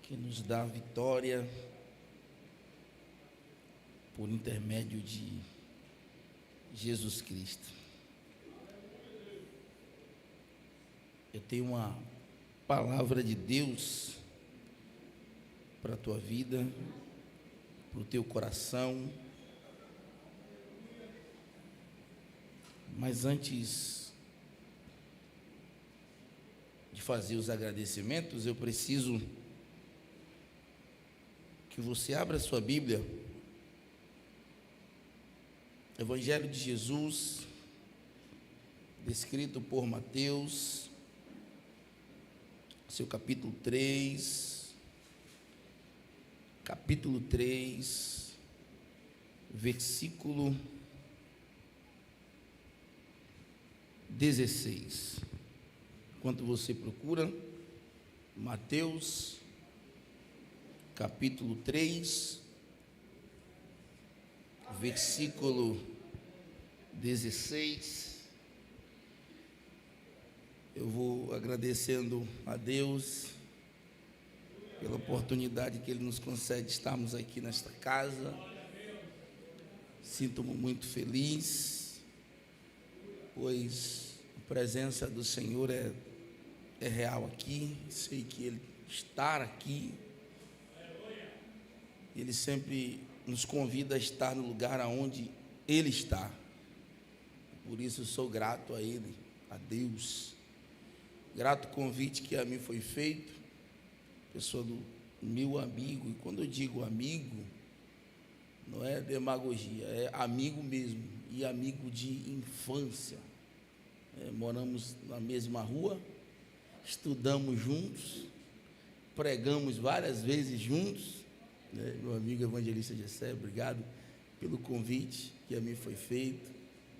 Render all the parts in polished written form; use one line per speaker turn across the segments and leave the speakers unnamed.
que nos dá vitória por intermédio de Jesus Cristo. Eu tenho uma palavra de Deus para a tua vida, para o teu coração. Mas antes de fazer os agradecimentos, eu preciso que você abra a sua Bíblia, Evangelho de Jesus, descrito por Mateus, seu capítulo 3, versículo 16. Enquanto você procura, Mateus, capítulo 3, versículo 16. Eu vou agradecendo a Deus pela oportunidade que Ele nos concede estarmos aqui nesta casa. Sinto-me muito feliz, pois a presença do Senhor é real aqui. Sei que Ele está aqui. Ele sempre nos convida a estar no lugar onde Ele está. Por isso sou grato a Ele, a Deus. Grato convite que a mim foi feito, pessoa do meu amigo. E quando eu digo amigo, não é demagogia, é amigo mesmo, e amigo de infância. Moramos na mesma rua, estudamos juntos, pregamos várias vezes juntos. Meu amigo evangelista Gessé, obrigado pelo convite que a mim foi feito.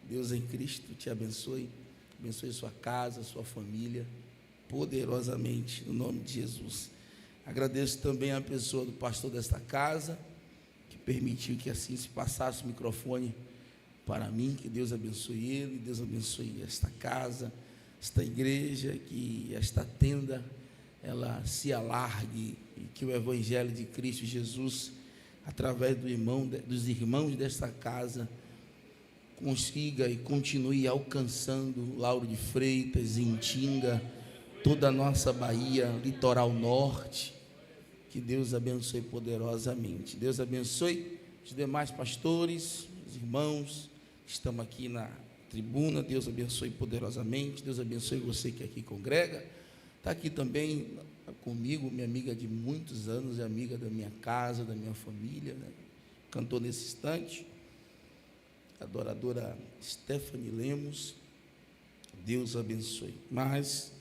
Deus em Cristo te abençoe, abençoe sua casa, sua família, poderosamente, no nome de Jesus. Agradeço também a pessoa do pastor desta casa, que permitiu que assim se passasse o microfone para mim. Que Deus abençoe ele, Deus abençoe esta casa, esta igreja, que esta tenda ela se alargue e que o Evangelho de Cristo Jesus, através dos irmãos desta casa, consiga e continue alcançando Lauro de Freitas, Itinga, toda a nossa Bahia, litoral norte. Que Deus abençoe poderosamente. Deus abençoe os demais pastores, os irmãos que estão aqui na tribuna. Deus abençoe poderosamente. Deus abençoe você que aqui congrega. Está aqui também comigo, minha amiga de muitos anos, é amiga da minha casa, da minha família, né? Cantou nesse instante, a adoradora Stephanie Lemos. Deus abençoe. Mas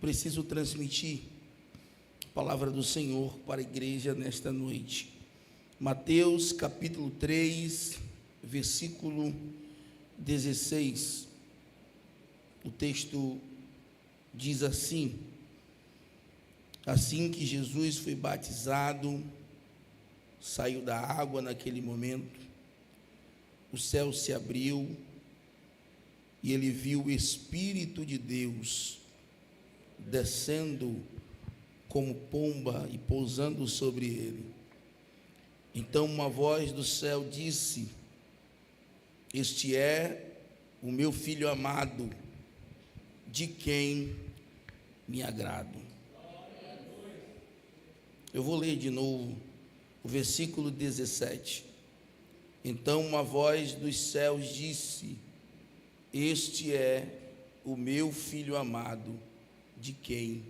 preciso transmitir a palavra do Senhor para a igreja nesta noite. Mateus capítulo 3, versículo 16. O texto diz assim: assim que Jesus foi batizado, saiu da água naquele momento, o céu se abriu e ele viu o Espírito de Deus descendo como pomba e pousando sobre ele. Então uma voz do céu disse: este é o meu filho amado, de quem me agrado. Eu vou ler de novo o versículo 17. Então uma voz dos céus disse: este é o meu filho amado, de quem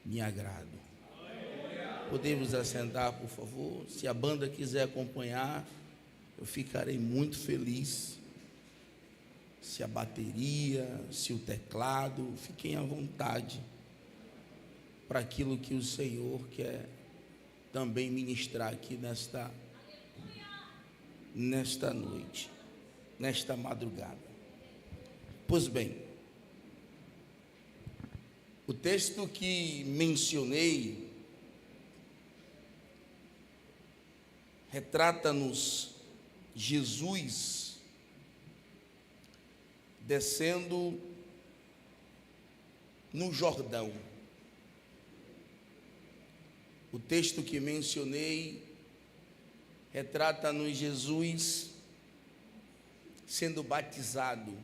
me agrado. Podemos assentar, por favor? Se a banda quiser acompanhar, eu ficarei muito feliz. Se a bateria, se o teclado, fiquem à vontade para aquilo que o Senhor quer também ministrar aqui nesta noite, nesta madrugada. Pois bem, o texto que mencionei retrata-nos Jesus descendo no Jordão. O texto que mencionei retrata-nos Jesus sendo batizado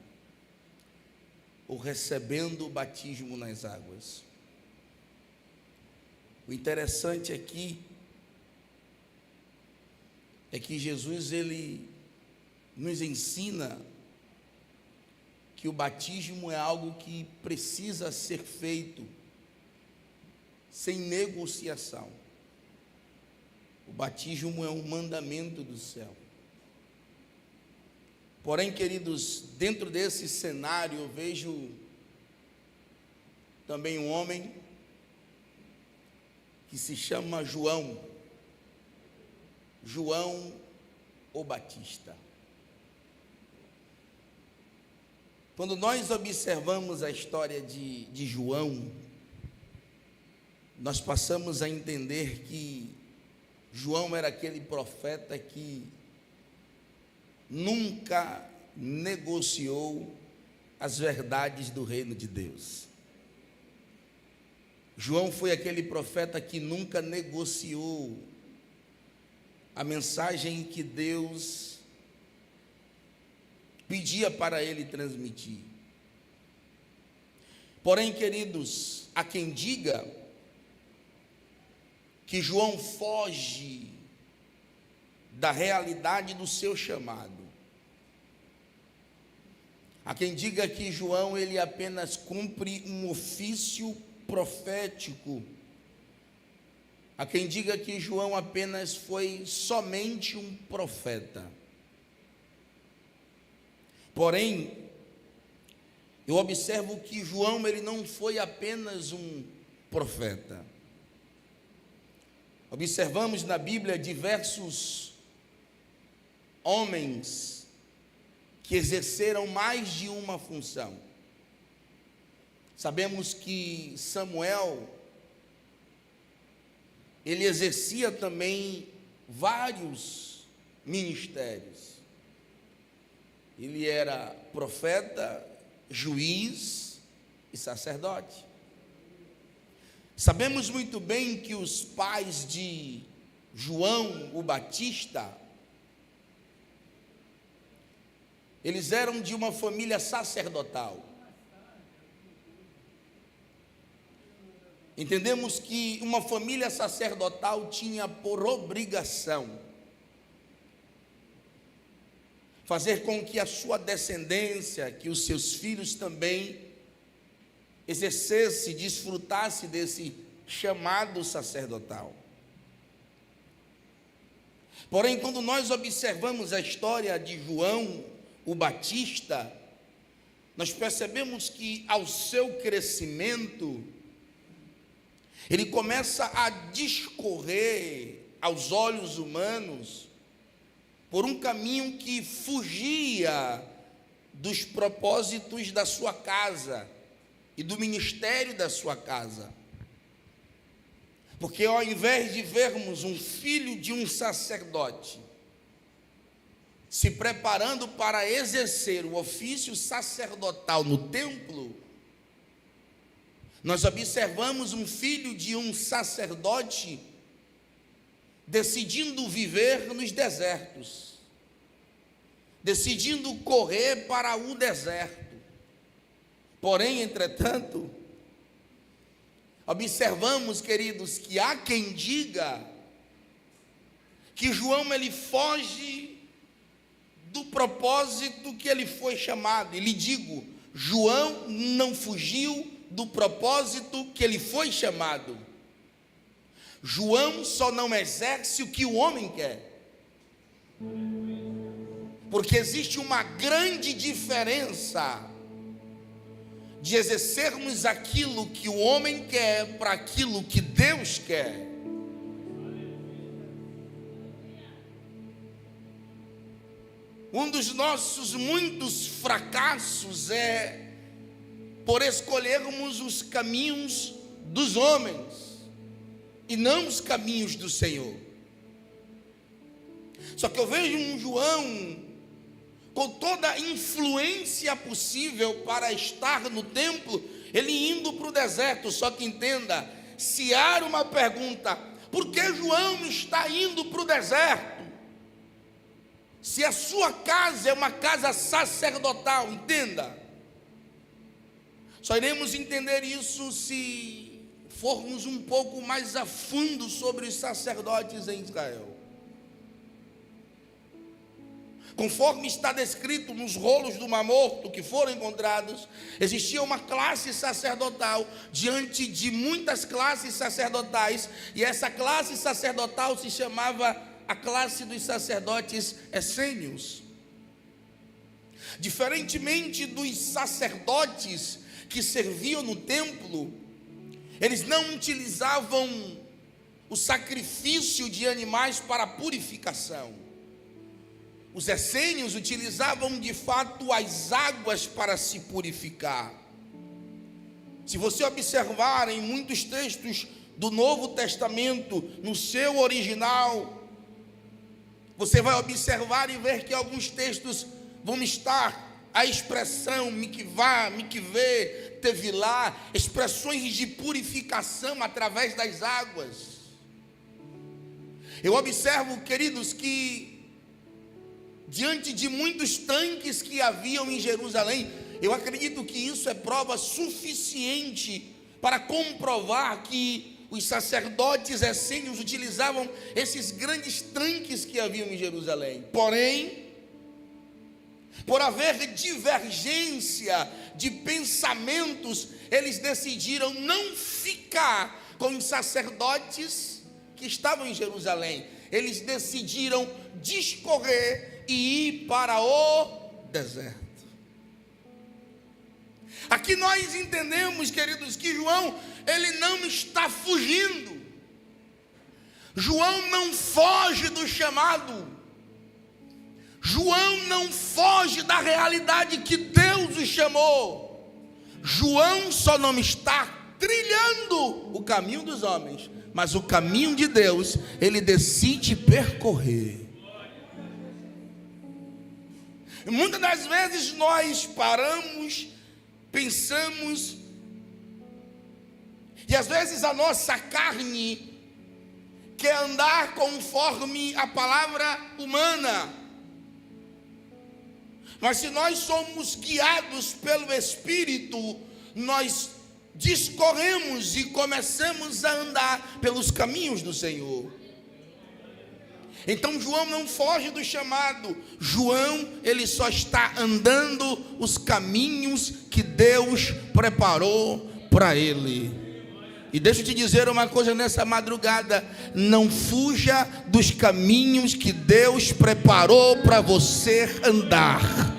ou recebendo o batismo nas águas. O interessante aqui é que Jesus, ele nos ensina que o batismo é algo que precisa ser feito sem negociação. O batismo é um mandamento do céu. Porém, queridos, dentro desse cenário eu vejo também um homem que se chama João o Batista. Quando nós observamos a história de João, nós passamos a entender que João era aquele profeta que nunca negociou as verdades do reino de Deus. João foi aquele profeta que nunca negociou a mensagem que Deus pedia para ele transmitir. Porém, queridos, há quem diga que João foge da realidade do seu chamado. Há quem diga que João, ele apenas cumpre um ofício profético. Há quem diga que João apenas foi somente um profeta. Porém, eu observo que João, ele não foi apenas um profeta. Observamos na Bíblia diversos homens que exerceram mais de uma função. Sabemos que Samuel, ele exercia também vários ministérios. Ele era profeta, juiz e sacerdote. Sabemos muito bem que os pais de João o Batista, eles eram de uma família sacerdotal. Entendemos que uma família sacerdotal tinha por obrigação fazer com que a sua descendência, que os seus filhos também exercesse, desfrutasse desse chamado sacerdotal. Porém, quando nós observamos a história de João o Batista, nós percebemos que ao seu crescimento, ele começa a discorrer aos olhos humanos por um caminho que fugia dos propósitos da sua casa e do ministério da sua casa. Porque ao invés de vermos um filho de um sacerdote se preparando para exercer o ofício sacerdotal no templo, nós observamos um filho de um sacerdote decidindo viver nos desertos, decidindo correr para o deserto. Porém, entretanto, observamos, queridos, que há quem diga que João, ele foge do propósito que ele foi chamado. E lhe digo, João não fugiu do propósito que ele foi chamado. João só não exerce o que o homem quer. Porque existe uma grande diferença de exercermos aquilo que o homem quer para aquilo que Deus quer. Um dos nossos muitos fracassos é por escolhermos os caminhos dos homens e não os caminhos do Senhor. Só que eu vejo um João com toda a influência possível para estar no templo, ele indo para o deserto. Só que entenda, se há uma pergunta, por que João está indo para o deserto? Se a sua casa é uma casa sacerdotal, entenda. Só iremos entender isso se formos um pouco mais a fundo sobre os sacerdotes em Israel. Conforme está descrito nos rolos do Mar Morto que foram encontrados, existia uma classe sacerdotal diante de muitas classes sacerdotais, e essa classe sacerdotal se chamava a classe dos sacerdotes essênios. Diferentemente dos sacerdotes que serviam no templo, eles não utilizavam o sacrifício de animais para purificação. Os essênios utilizavam de fato as águas para se purificar. Se você observar em muitos textos do Novo Testamento, no seu original, você vai observar e ver que alguns textos vão estar a expressão mikvá, mikvê, tevilá, expressões de purificação através das águas. Eu observo, queridos, que diante de muitos tanques que haviam em Jerusalém, eu acredito que isso é prova suficiente para comprovar que os sacerdotes essênios utilizavam esses grandes tanques que haviam em Jerusalém. Porém, por haver divergência de pensamentos, eles decidiram não ficar com os sacerdotes que estavam em Jerusalém. Eles decidiram discorrer e ir para o deserto. Aqui nós entendemos, queridos, que João, ele não está fugindo. João não foge do chamado. João não foge da realidade que Deus o chamou. João só não está trilhando o caminho dos homens, mas o caminho de Deus ele decide percorrer. Muitas das vezes nós paramos, pensamos, e às vezes a nossa carne quer andar conforme a palavra humana. Mas se nós somos guiados pelo Espírito, nós discorremos e começamos a andar pelos caminhos do Senhor. Então João não foge do chamado. João, ele só está andando os caminhos que Deus preparou para ele. E deixa eu te dizer uma coisa nessa madrugada: não fuja dos caminhos que Deus preparou para você andar.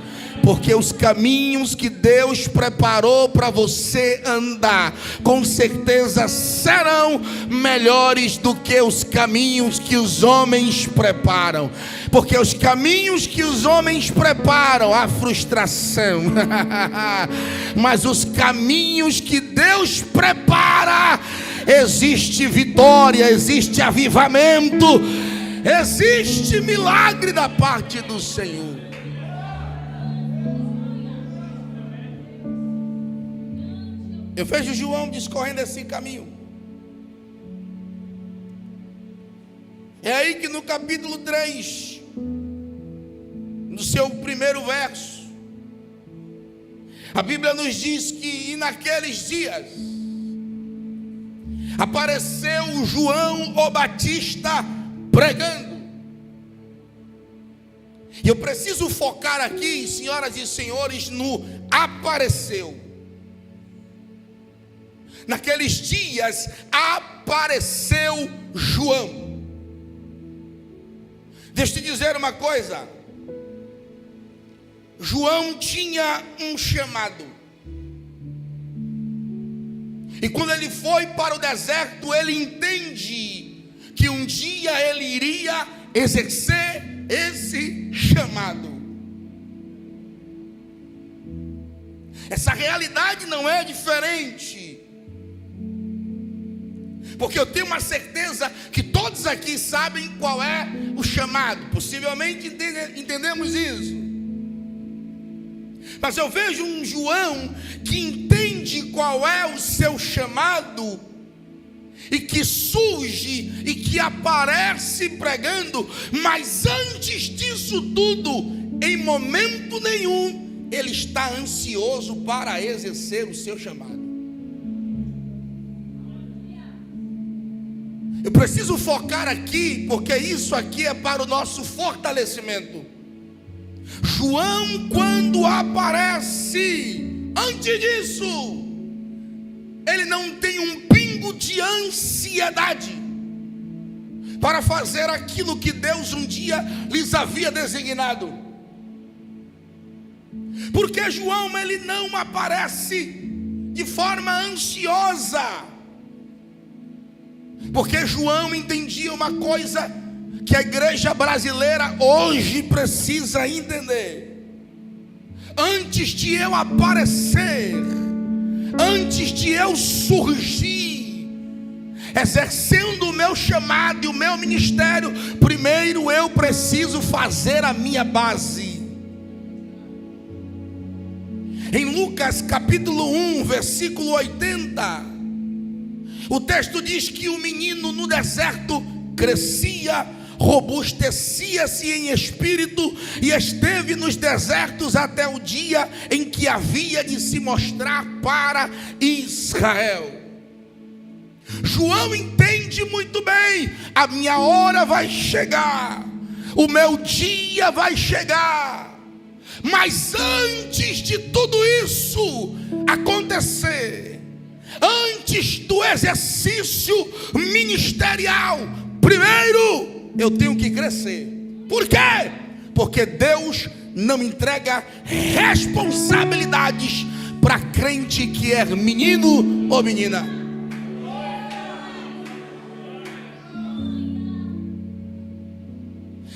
Porque os caminhos que Deus preparou para você andar, com certeza serão melhores do que os caminhos que os homens preparam. Porque os caminhos que os homens preparam, a frustração. Mas os caminhos que Deus prepara, existe vitória, existe avivamento, existe milagre da parte do Senhor. Eu vejo João discorrendo esse caminho. É aí que no capítulo 3, no seu primeiro verso, a Bíblia nos diz que naqueles dias apareceu João o Batista pregando. E eu preciso focar aqui, senhoras e senhores, no apareceu. Naqueles dias apareceu João. Deixa eu te dizer uma coisa. João tinha um chamado. E quando ele foi para o deserto, ele entende que um dia ele iria exercer esse chamado. Essa realidade não é diferente. Porque eu tenho uma certeza que todos aqui sabem qual é o chamado. Possivelmente entendemos isso. Mas eu vejo um João que entende qual é o seu chamado. e que surge e que aparece pregando, mas antes disso tudo, em momento nenhum, ele está ansioso para exercer o seu chamado. Eu preciso focar aqui, porque isso aqui é para o nosso fortalecimento. João, quando aparece, antes disso, ele não tem um pingo de ansiedade para fazer aquilo que Deus um dia lhes havia designado. Porque João, ele não aparece de forma ansiosa, porque João entendia uma coisa que a igreja brasileira hoje precisa entender: antes de eu aparecer, antes de eu surgir, exercendo o meu chamado e o meu ministério, primeiro eu preciso fazer a minha base. Em Lucas capítulo 1, versículo 80, o texto diz que o menino no deserto crescia, robustecia-se em espírito e esteve nos desertos até o dia em que havia de se mostrar para Israel. João entende muito bem: a minha hora vai chegar, o meu dia vai chegar. Mas antes de tudo isso acontecer, antes do exercício ministerial, primeiro eu tenho que crescer. Por quê? Porque Deus não entrega responsabilidades para crente que é menino ou menina.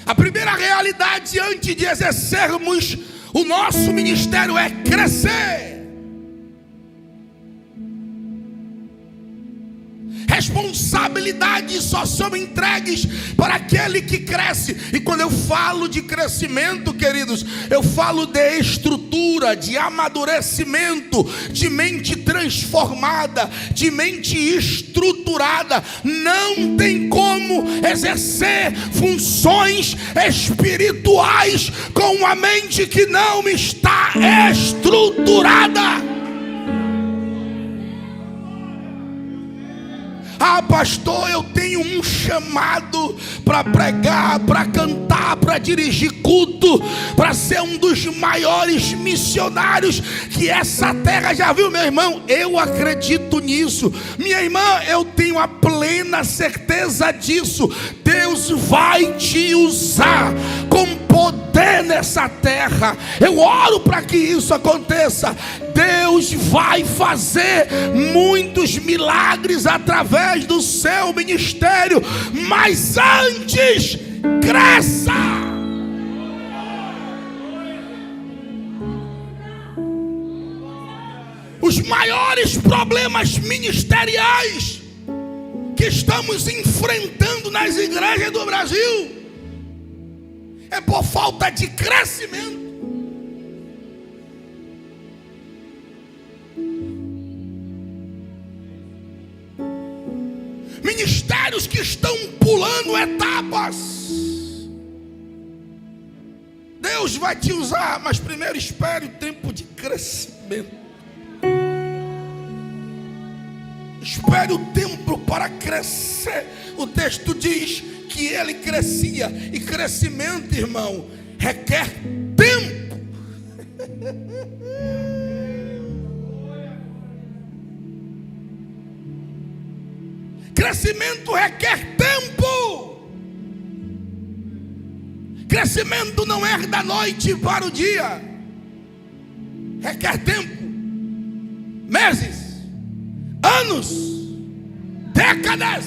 A primeira realidade antes de exercermos o nosso ministério é crescer. Responsabilidades só são entregues para aquele que cresce. E quando eu falo de crescimento, queridos, eu falo de estrutura, de amadurecimento, de mente transformada, de mente estruturada. Não tem como exercer funções espirituais com uma mente que não está estruturada. Ah, pastor, eu tenho um chamado para pregar, para cantar, para dirigir culto, para ser um dos maiores missionários que essa terra já viu. Meu irmão, eu acredito nisso. Minha irmã, eu tenho a plena certeza disso. Deus vai te usar com poder nessa terra. Eu oro para que isso aconteça. Deus vai fazer muitos milagres através do seu ministério, mas antes, cresça. Os maiores problemas ministeriais que estamos enfrentando nas igrejas do Brasil é por falta de crescimento. Ministérios que estão pulando etapas. Deus vai te usar, mas primeiro espere o tempo de crescimento. Espere o tempo para crescer. O texto diz que ele crescia, e crescimento, irmão, requer tempo. Crescimento requer tempo. Crescimento não é da noite para o dia. Requer tempo, meses, anos, décadas.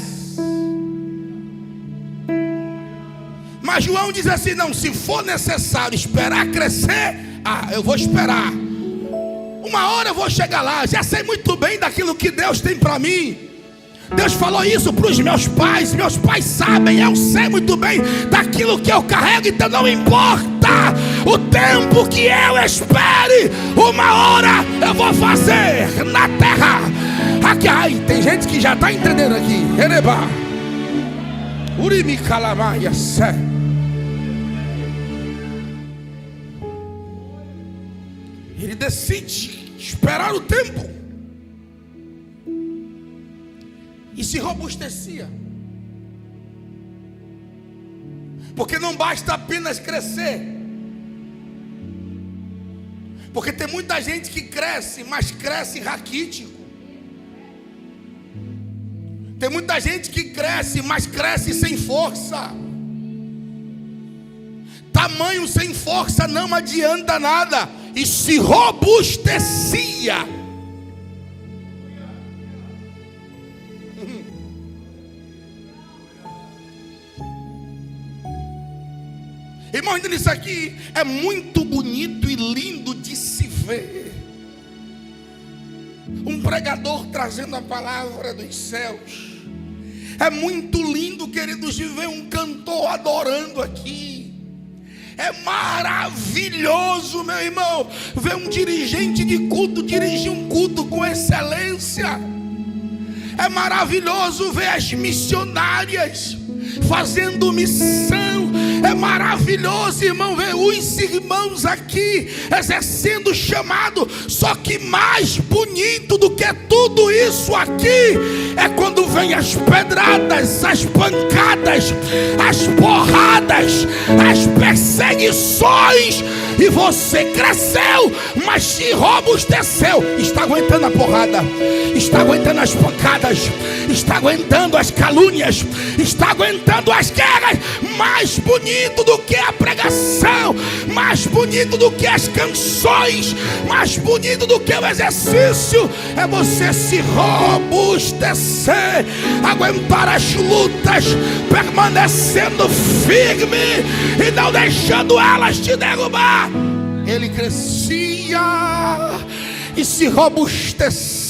Mas João diz assim: não, se for necessário esperar crescer, eu vou esperar. Uma hora eu vou chegar lá. Já sei muito bem daquilo que Deus tem para mim. Deus falou isso para os meus pais sabem, eu sei muito bem daquilo que eu carrego, então não importa o tempo que eu espere, uma hora eu vou fazer na terra Ai, tem gente que já está entendendo aqui. Ereba. Urimi calamaia sé. Ele decide esperar o tempo e se robustecia. Porque não basta apenas crescer. Porque tem muita gente que cresce, mas cresce raquítico. Tem muita gente que cresce, mas cresce sem força. Tamanho sem força não adianta nada. E se robustecia. Irmão, isso aqui é muito bonito e lindo de se ver. Um pregador trazendo a palavra dos céus. É muito lindo, queridos, de ver um cantor adorando aqui. É maravilhoso, meu irmão, ver um dirigente de culto dirigir um culto com excelência. É maravilhoso ver as missionárias fazendo missão. É maravilhoso, irmão, ver os irmãos aqui exercendo o chamado. Só que mais bonito do que tudo isso aqui é quando vem as pedradas, as pancadas, as porradas, as perseguições, e você cresceu, mas se robusteceu. Está aguentando a porrada, está aguentando as pancadas, está aguentando as calúnias, está aguentando as guerras. Mais bonito do que a pregação, mais bonito do que as canções, mais bonito do que o exercício é você se robustecer, aguentar as lutas, permanecendo firme e não deixando elas te derrubar. Ele crescia e se robustecia.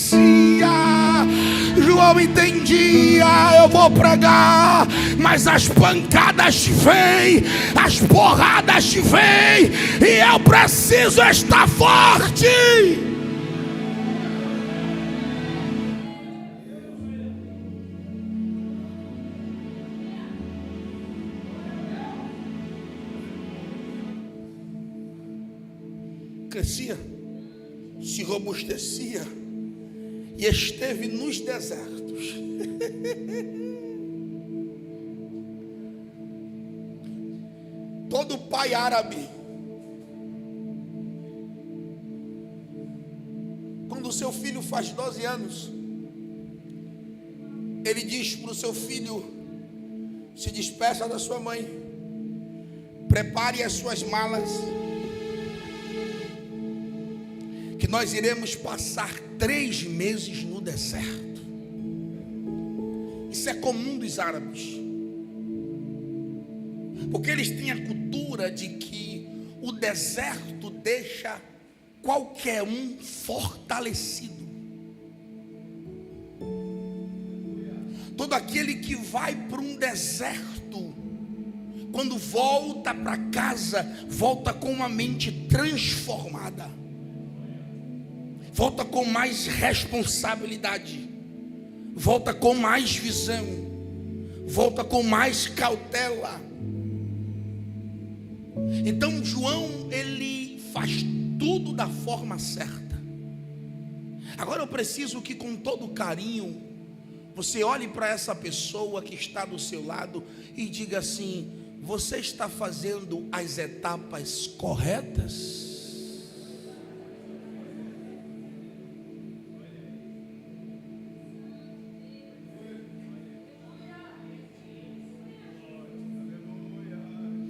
João entendia: eu vou pregar, mas as pancadas vêm, as porradas vêm, e eu preciso estar forte. Crescia, se robustecia e esteve nos desertos. Todo pai árabe, quando o seu filho faz 12 anos, ele diz para o seu filho: se despeça da sua mãe, prepare as suas malas, que nós iremos passar 3 meses no deserto. Isso é comum dos árabes, porque eles têm a cultura de que o deserto deixa qualquer um fortalecido. Todo aquele que vai para um deserto, quando volta para casa, volta com uma mente transformada, volta com mais responsabilidade, volta com mais visão, volta com mais cautela. Então João, ele faz tudo da forma certa. Agora eu preciso que, com todo carinho, você olhe para essa pessoa que está do seu lado e diga assim: você está fazendo as etapas corretas?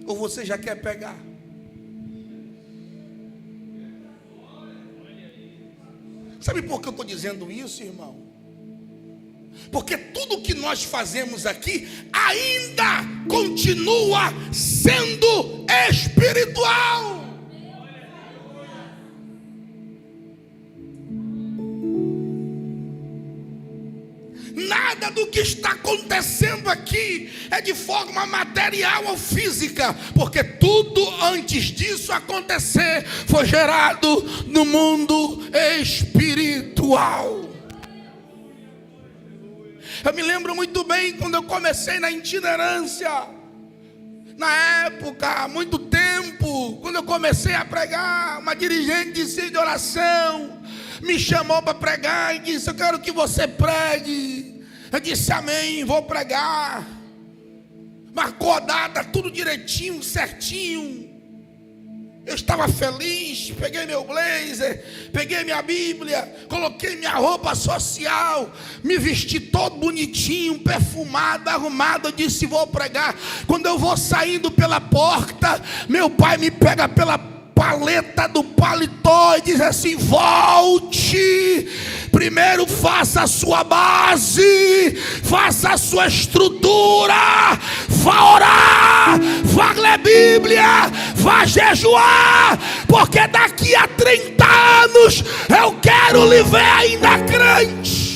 Ou você já quer pegar? Sabe por que eu estou dizendo isso, irmão? Porque tudo que nós fazemos aqui ainda continua sendo espiritual. Nada do que está acontecendo aqui é de forma material ou física, porque tudo antes disso acontecer foi gerado no mundo espiritual. Eu me lembro muito bem quando eu comecei na itinerância. Na época, há muito tempo, quando eu comecei a pregar, uma dirigente de oração me chamou para pregar e disse: eu quero que você pregue. Eu disse: amém, vou pregar. Marcou a data, tudo direitinho, certinho. Eu estava feliz, peguei meu blazer, peguei minha Bíblia, coloquei minha roupa social, me vesti todo bonitinho, perfumado, arrumado. Eu disse: vou pregar. Quando eu vou saindo pela porta, meu pai me pega pela paleta do paletó e diz assim: volte. Primeiro faça a sua base, faça a sua estrutura, vá orar, vá ler Bíblia, vá jejuar, porque daqui a 30 anos eu quero lhe ver ainda crente.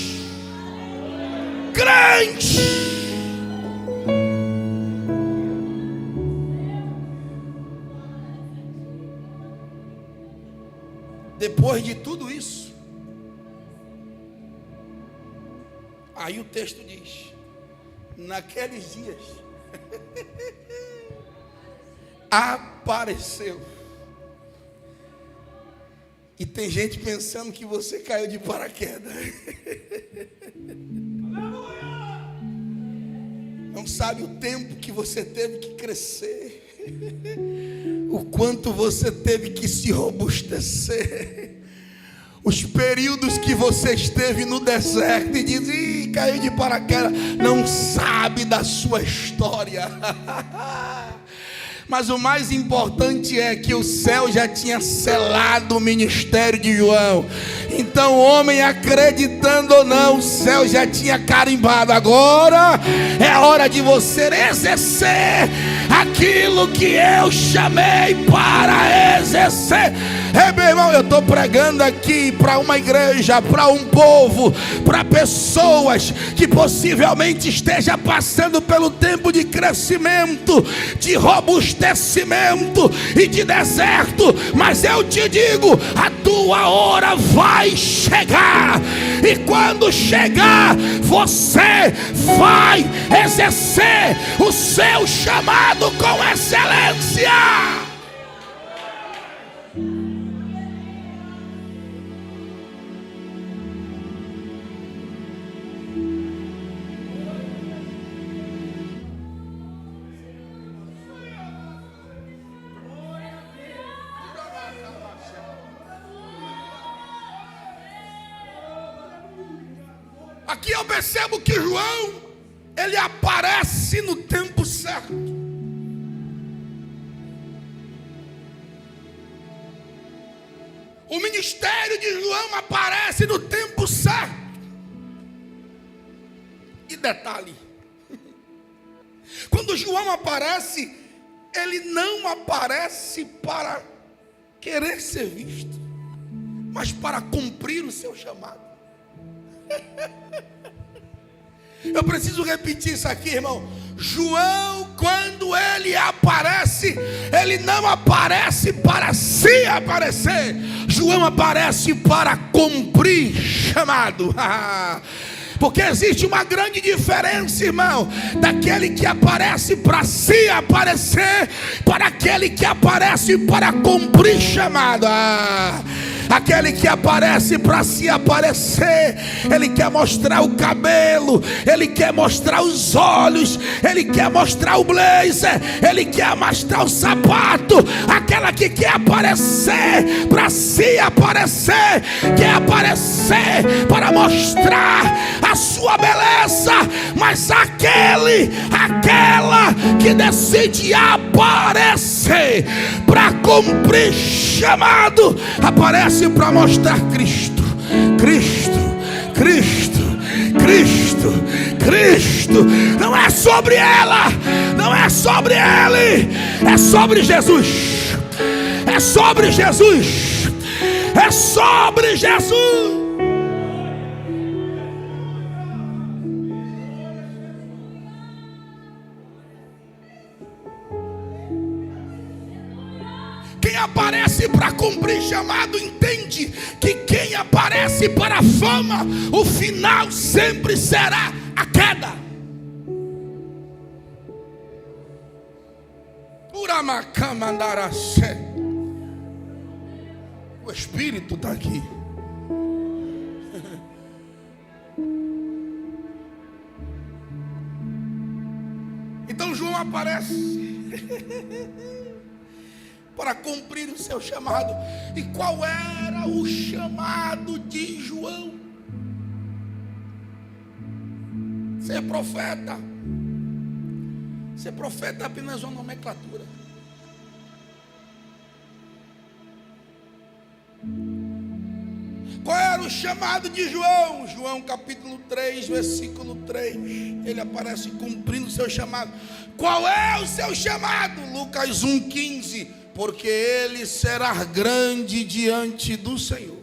Depois de tudo isso, aí o texto diz: naqueles dias apareceu. E tem gente pensando que você caiu de paraquedas. Não sabe o tempo que você teve que crescer, o quanto você teve que se robustecer, os períodos que você esteve no deserto e diz: ih, caiu de paraquedas. Não sabe da sua história. Mas o mais importante é que o céu já tinha selado o ministério de João. Então, homem acreditando ou não, o céu já tinha carimbado. Agora é hora de você exercer aquilo que eu chamei para exercer. Meu irmão, eu estou pregando aqui para uma igreja, para um povo, para pessoas que possivelmente esteja passando pelo tempo de crescimento, de robustecimento e de deserto. Mas eu te digo, a tua hora vai chegar, e quando chegar, você vai exercer o seu chamado com excelência. Aqui eu percebo que João, ele aparece no tempo certo. O ministério de João aparece no tempo certo. E detalhe, quando João aparece, ele não aparece para querer ser visto, mas para cumprir o seu chamado. Eu preciso repetir isso aqui, irmão. João, quando ele aparece, ele não aparece para se aparecer. João aparece para cumprir chamado. Porque existe uma grande diferença, irmão, daquele que aparece para se aparecer, para aquele que aparece para cumprir chamado. Aquele que aparece para se aparecer, ele quer mostrar o cabelo, ele quer mostrar os olhos, ele quer mostrar o blazer, ele quer mostrar o sapato. Aquela que quer aparecer para se aparecer, quer aparecer para mostrar a sua beleza. Mas aquela que decide aparecer para cumprir chamado, aparece para mostrar Cristo. Não é sobre ela, não é sobre ele, é sobre Jesus. É sobre Jesus. É sobre Jesus. Quem aparece para cumprir chamado entende que quem aparece para a fama, o final sempre será a queda. Uramacamandarace. O Espírito está aqui. Então João aparece para cumprir o seu chamado. E qual era o chamado de João? Ser profeta. Ser profeta é apenas uma nomenclatura. Qual era o chamado de João? João capítulo 3, versículo 3. Ele aparece cumprindo o seu chamado. Qual é o seu chamado? Lucas 1,15. Porque ele será grande diante do Senhor.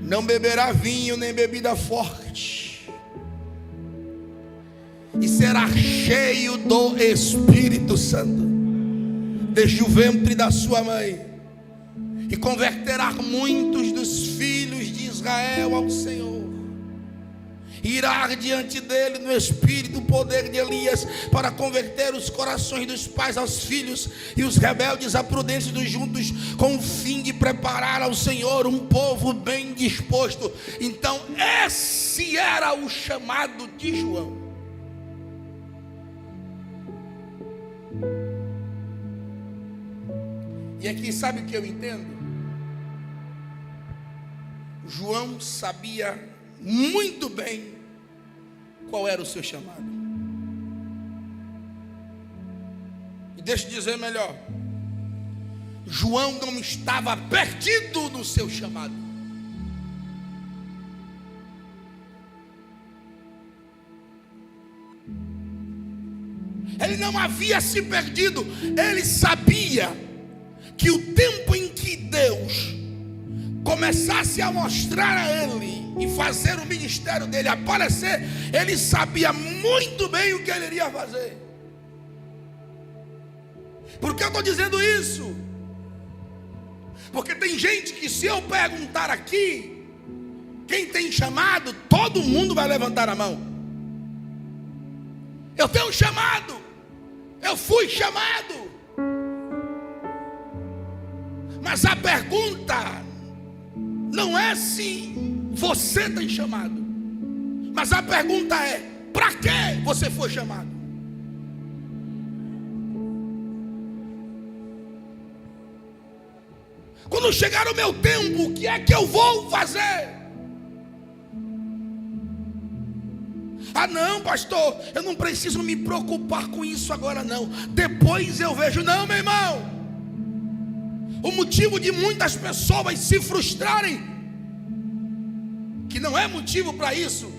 Não beberá vinho nem bebida forte. E será cheio do Espírito Santo, desde o ventre da sua mãe. E converterá muitos dos filhos de Israel ao Senhor. Irá diante dele no espírito, o poder de Elias, para converter os corações dos pais aos filhos e os rebeldes a prudentes dos juntos, com o fim de preparar ao Senhor um povo bem disposto. Então esse era o chamado de João. E aqui sabe o que eu entendo? João sabia muito bem qual era o seu chamado. E deixa eu dizer melhor: João não estava perdido no seu chamado. Ele não havia se perdido. Ele sabia que o tempo em que Deus começasse a mostrar a ele e fazer o ministério dele aparecer, ele sabia muito bem o que ele iria fazer. Por que eu estou dizendo isso? Porque tem gente que, se eu perguntar aqui quem tem chamado, todo mundo vai levantar a mão. Eu tenho um chamado, eu fui chamado. Mas a pergunta não é se você tem chamado, mas a pergunta é: para que você foi chamado? Quando chegar o meu tempo, o que é que eu vou fazer? Ah não, pastor, eu não preciso me preocupar com isso agora não, depois eu vejo. Não, meu irmão. O motivo de muitas pessoas se frustrarem, que não é motivo para isso,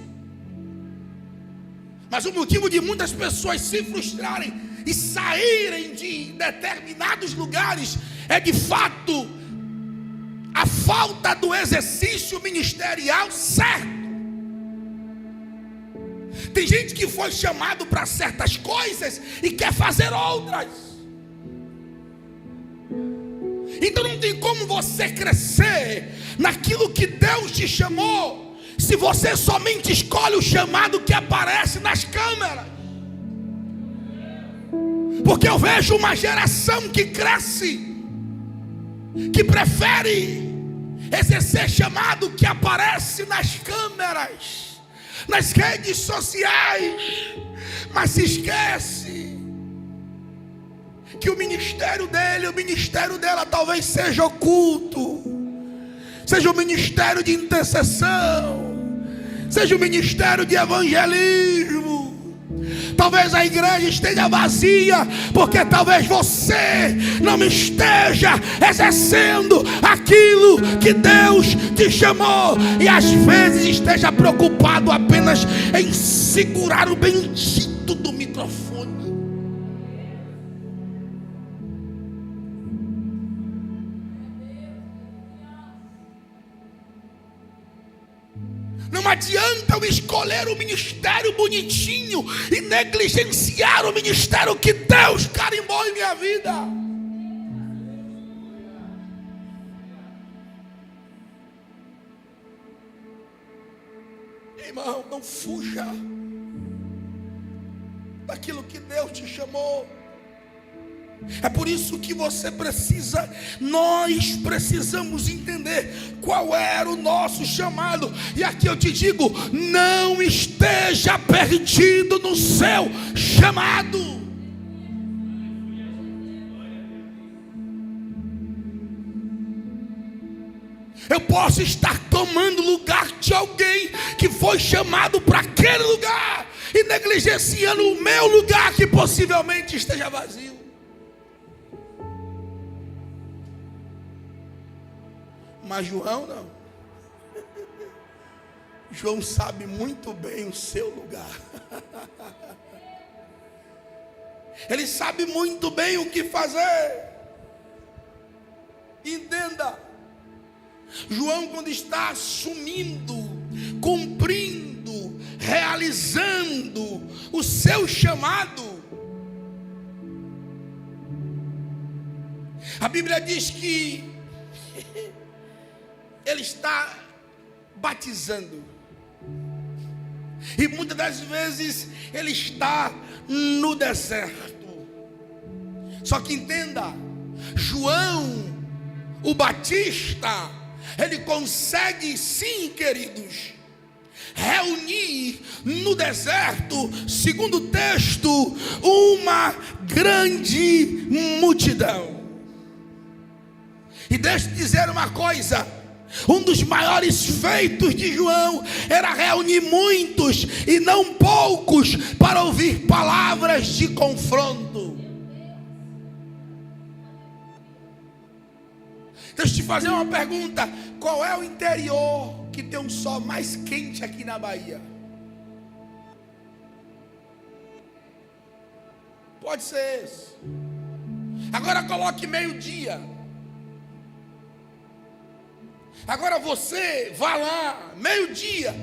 mas o motivo de muitas pessoas se frustrarem e saírem de determinados lugares é de fato a falta do exercício ministerial certo. Tem gente que foi chamado para certas coisas e quer fazer outras. Então não tem como você crescer naquilo que Deus te chamou, se você somente escolhe o chamado que aparece nas câmeras. Porque eu vejo uma geração que cresce, que prefere exercer chamado que aparece nas câmeras, nas redes sociais, mas se esquece que o ministério dele, o ministério dela talvez seja oculto, seja o ministério de intercessão, seja o ministério de evangelismo. Talvez a igreja esteja vazia, porque talvez você não esteja exercendo aquilo que Deus te chamou, e às vezes esteja preocupado apenas em segurar o bendito do microfone. Não adianta eu escolher o ministério bonitinho e negligenciar o ministério que Deus carimbou em minha vida. Irmão, Não fuja daquilo que Deus te chamou. É por isso que nós precisamos entender qual era o nosso chamado. E aqui eu te digo: não esteja perdido no seu chamado. Eu posso estar tomando lugar de alguém que foi chamado para aquele lugar e negligenciando o meu lugar, que possivelmente esteja vazio. Mas João não. João sabe muito bem o seu lugar. Ele sabe muito bem o que fazer. Entenda. João, quando está assumindo, cumprindo, realizando o seu chamado, a Bíblia diz que ele está batizando. E muitas das vezes ele está no deserto. Só que entenda, João, o Batista, ele consegue, sim, queridos, reunir no deserto, segundo o texto, uma grande multidão. E deixa eu dizer uma coisa: um dos maiores feitos de João era reunir muitos e não poucos para ouvir palavras de confronto. Deixa eu te fazer uma pergunta: qual é o interior que tem um sol mais quente aqui na Bahia? Pode ser esse. Agora coloque meio-dia. Agora você vá lá, meio-dia,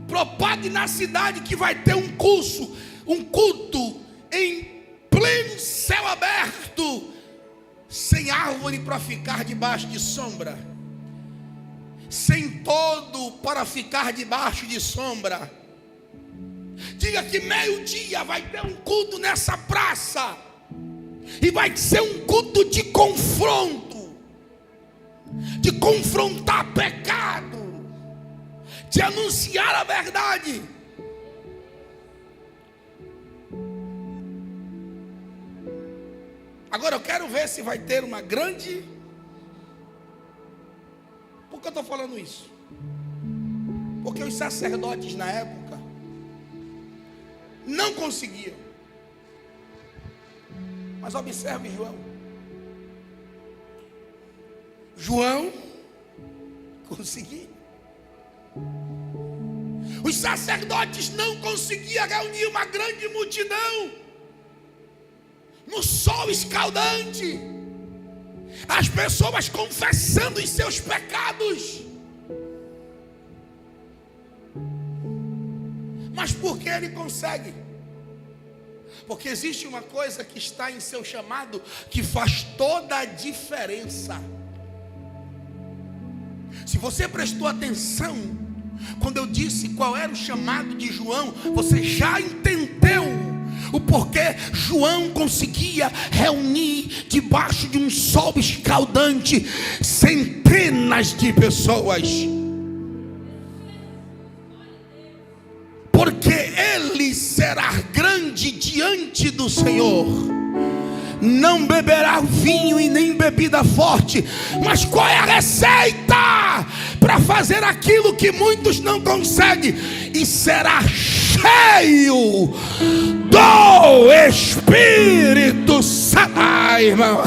propague na cidade que vai ter um culto em pleno céu aberto, sem árvore para ficar debaixo de sombra, sem todo para ficar debaixo de sombra. Diga que meio-dia vai ter um culto nessa praça, e vai ser um culto de confronto, de confrontar pecado, de anunciar a verdade. Agora eu quero ver se vai ter uma grande... Por que eu estou falando isso? Porque os sacerdotes na época não conseguiam. Mas observe João conseguiu. Os sacerdotes não conseguiam reunir uma grande multidão no sol escaldante, as pessoas confessando os seus pecados. Mas por que ele consegue? Porque existe uma coisa que está em seu chamado que faz toda a diferença. Se você prestou atenção quando eu disse qual era o chamado de João, você já entendeu o porquê João conseguia reunir debaixo de um sol escaldante centenas de pessoas. Porque ele será grande diante do Senhor. Não beberá vinho e nem bebida forte. Mas qual é a receita para fazer aquilo que muitos não conseguem? E será cheio do Espírito Santo. Ai, irmão.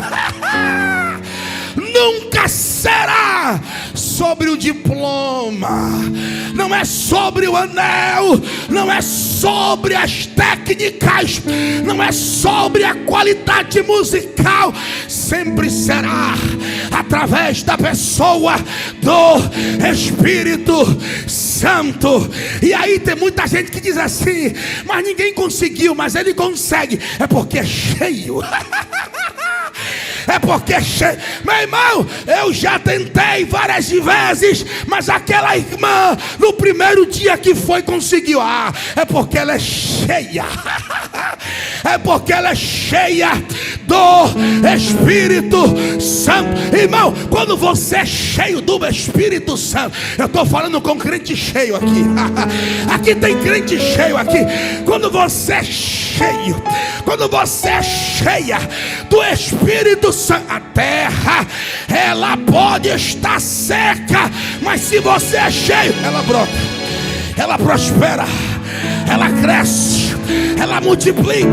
Nunca será sobre o diploma, não é sobre o anel, não é sobre as técnicas, não é sobre a qualidade musical. Sempre será através da pessoa do Espírito Santo. E aí tem muita gente que diz assim: mas ninguém conseguiu. Mas ele consegue, é porque é cheio. é porque é cheio. Meu irmão, eu já tentei várias vezes, mas aquela irmã, no primeiro dia que foi, conseguiu. É porque ela é cheia. É porque ela é cheia do Espírito Santo. Irmão, quando você é cheio do Espírito Santo, eu estou falando com crente cheio aqui. Aqui tem crente cheio aqui. Quando você é cheio, quando você é cheia do Espírito Santo, a terra, ela pode estar seca, mas se você é cheio, ela brota, ela prospera, ela cresce, ela multiplica,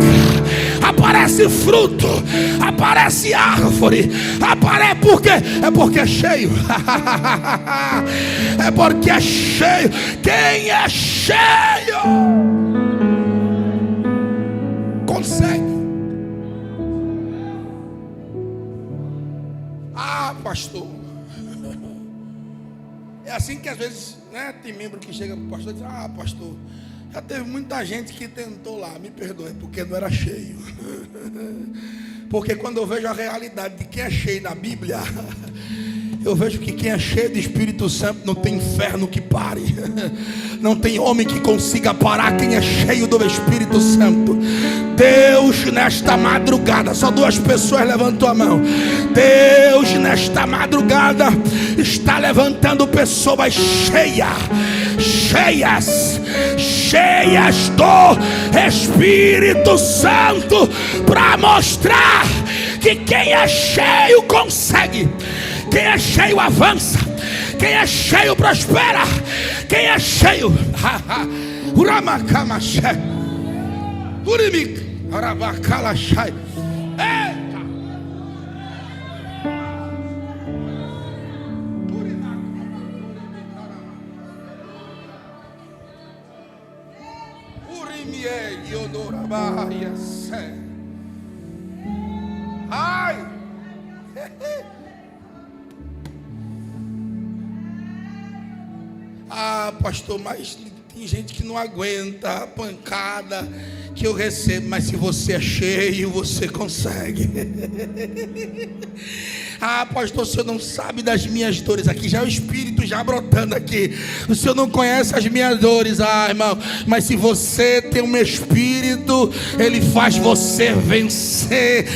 aparece fruto, aparece árvore, aparece. Por quê? É porque é cheio. É porque é cheio. Quem é cheio consegue. Pastor, é assim que às vezes, né, tem membro que chega para o pastor e diz: pastor, já teve muita gente que tentou lá, me perdoe, porque não era cheio. Porque quando eu vejo a realidade de quem é cheio na Bíblia, eu vejo que quem é cheio do Espírito Santo não tem inferno que pare, não tem homem que consiga parar quem é cheio do Espírito Santo. Deus, nesta madrugada, só 2 pessoas levantou a mão. Deus, nesta madrugada, está levantando pessoas cheias do Espírito Santo, para mostrar que quem é cheio consegue. Quem é cheio avança. Quem é cheio prospera. Quem é cheio, ai. Pastor, mas tem gente que não aguenta a pancada que eu recebo. Mas se você é cheio, você consegue. Pastor, o senhor não sabe das minhas dores. Aqui já é o Espírito já brotando aqui. O senhor não conhece as minhas dores. Irmão, mas se você tem um Espírito, ele faz você vencer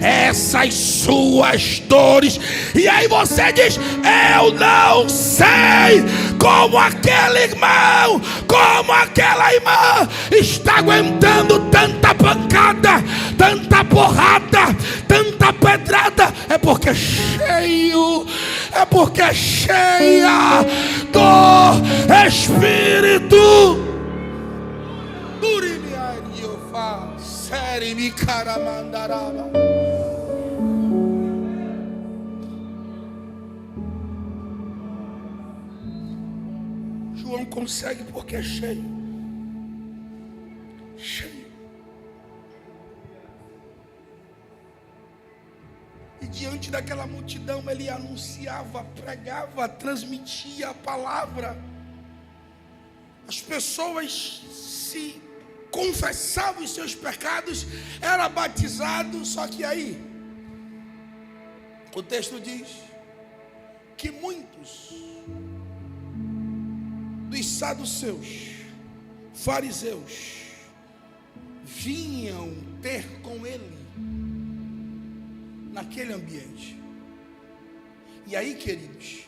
essas suas dores. E aí você diz: eu não sei como aquele irmão, como aquela irmã está aguentando tanta pancada, tanta porrada, tanta pedrada. É porque é cheio, é porque é cheia do Espírito. João consegue porque é cheio. Cheio. E diante daquela multidão ele anunciava, pregava, transmitia a palavra. As pessoas se confessavam os seus pecados, era batizado. Só que aí o texto diz que muitos dos saduceus, fariseus, vinham ter com ele naquele ambiente. E aí, queridos,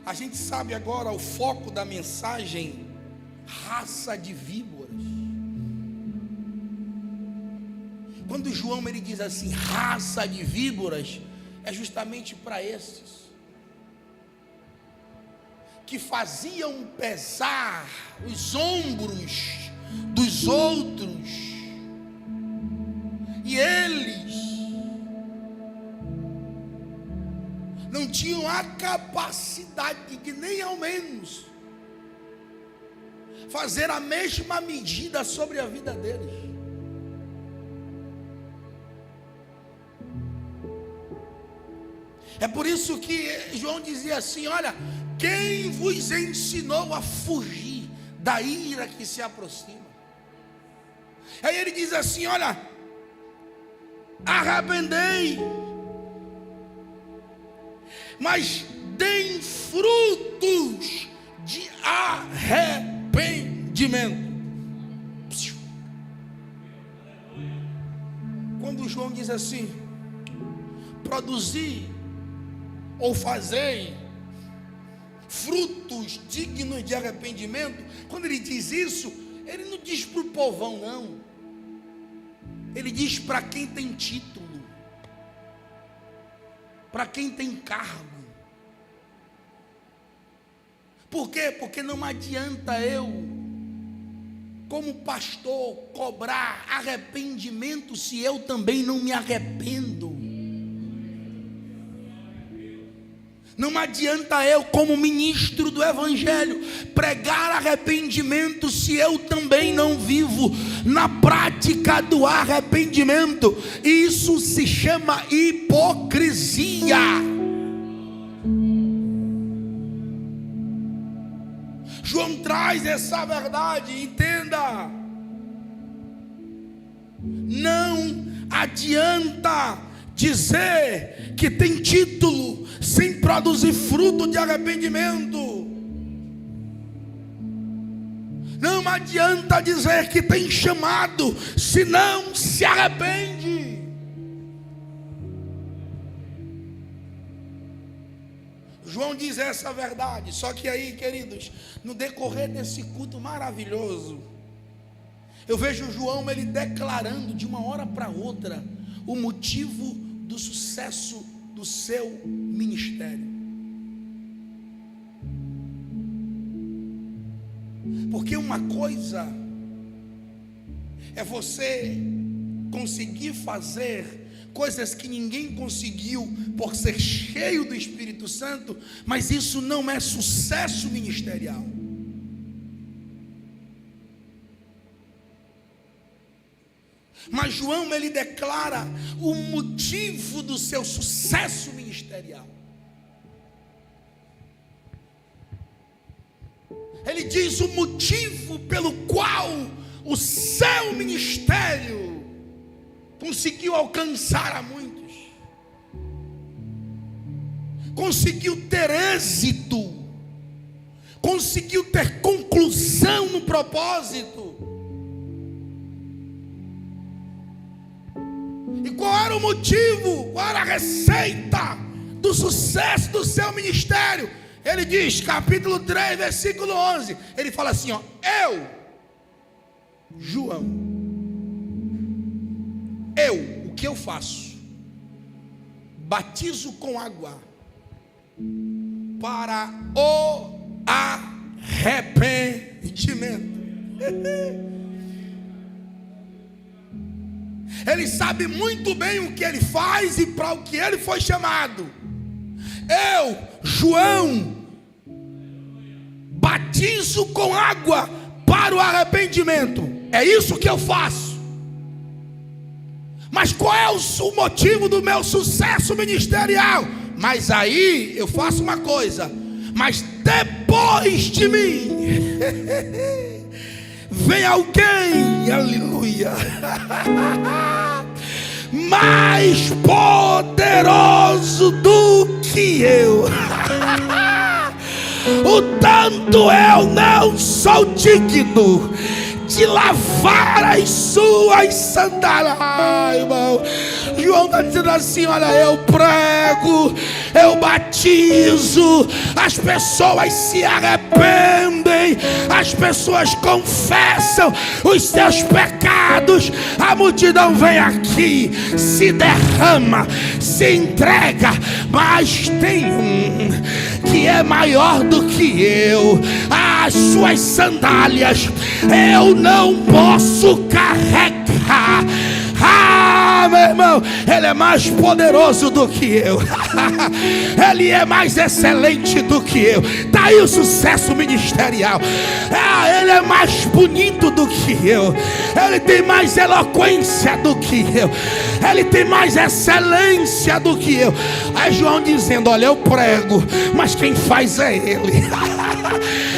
a gente sabe agora o foco da mensagem: raça de víboras. Quando João ele diz assim, raça de víboras, é justamente para esses que faziam pesar os ombros dos outros, e eles não tinham a capacidade de nem ao menos fazer a mesma medida sobre a vida deles. É por isso que João dizia assim: olha, quem vos ensinou a fugir da ira que se aproxima? Aí ele diz assim: olha, arrependei, mas deem frutos de arrependimento. Quando João diz assim, produzir ou fazer frutos dignos de arrependimento, quando ele diz isso, ele não diz para o povão, não. Ele diz para quem tem título, para quem tem cargo. Por quê? Porque não adianta eu, como pastor, cobrar arrependimento se eu também não me arrependo. Não adianta eu, como ministro do Evangelho, pregar arrependimento se eu também não vivo na prática do arrependimento. Isso se chama hipocrisia. João traz essa verdade, entenda. Não adianta dizer que tem título sem produzir fruto de arrependimento. Não adianta dizer que tem chamado se não se arrepende. João diz essa verdade. Só que aí, queridos, no decorrer desse culto maravilhoso, eu vejo João ele declarando de uma hora para outra o motivo do sucesso do seu ministério. Porque uma coisa é você conseguir fazer coisas que ninguém conseguiu por ser cheio do Espírito Santo, mas isso não é sucesso ministerial. Mas João ele declara o motivo do seu sucesso ministerial. Ele diz o motivo pelo qual o seu ministério conseguiu alcançar a muitos, conseguiu ter êxito, conseguiu ter conclusão no propósito. E qual era o motivo, qual era a receita do sucesso do seu ministério? Ele diz, capítulo 3, versículo 11, ele fala assim, ó, eu, João, o que eu faço? Batizo com água para o arrependimento. Ele sabe muito bem o que ele faz e para o que ele foi chamado. Eu, João, batizo com água para o arrependimento. É isso que eu faço. Mas qual é o motivo do meu sucesso ministerial? Mas aí eu faço uma coisa. Mas depois de mim vem alguém, aleluia, mais poderoso do que eu. O tanto eu não sou digno de lavar as suas sandálias. Ai, irmão, João está dizendo assim, olha, eu prego, eu batizo, as pessoas se arrependem, as pessoas confessam os seus pecados, a multidão vem aqui, se derrama, se entrega, mas tem um que é maior do que eu, as suas sandálias eu não posso carregar. Ah, meu irmão, ele é mais poderoso do que eu. Ele é mais excelente do que eu. Está aí o sucesso ministerial. Ele é mais bonito do que eu. Ele tem mais eloquência do que eu. Ele tem mais excelência do que eu. Aí João dizendo, olha, eu prego, mas quem faz é ele.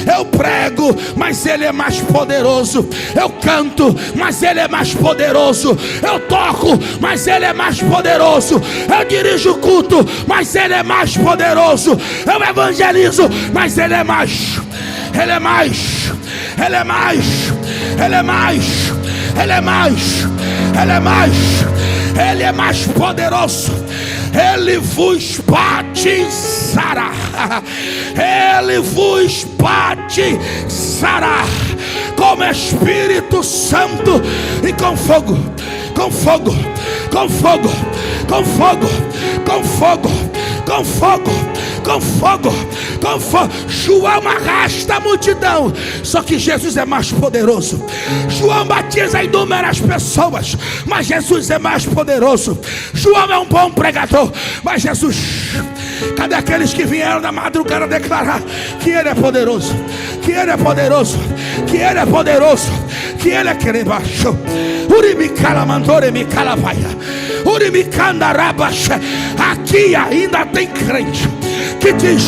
Eu prego, mas Ele é mais poderoso. Eu canto, mas Ele é mais poderoso. Eu toco, mas Ele é mais poderoso. Eu dirijo o culto, mas Ele é mais poderoso. Eu evangelizo, mas Ele é mais. Ele é mais. Ele é mais. Ele é mais. Ele é mais. Ele é mais. Ele é mais poderoso. Ele vos batizará. Ele vos batizará com Espírito Santo e com fogo, com fogo, com fogo, com fogo, com fogo, com fogo, com fogo, com fogo. João arrasta a multidão, só que Jesus é mais poderoso. João batiza inúmeras pessoas, mas Jesus é mais poderoso. João é um bom pregador, mas Jesus, cadê aqueles que vieram na madrugada declarar que Ele é poderoso, que Ele é poderoso, que Ele é poderoso, que Ele é querer baixo. Aqui ainda tem crente que diz: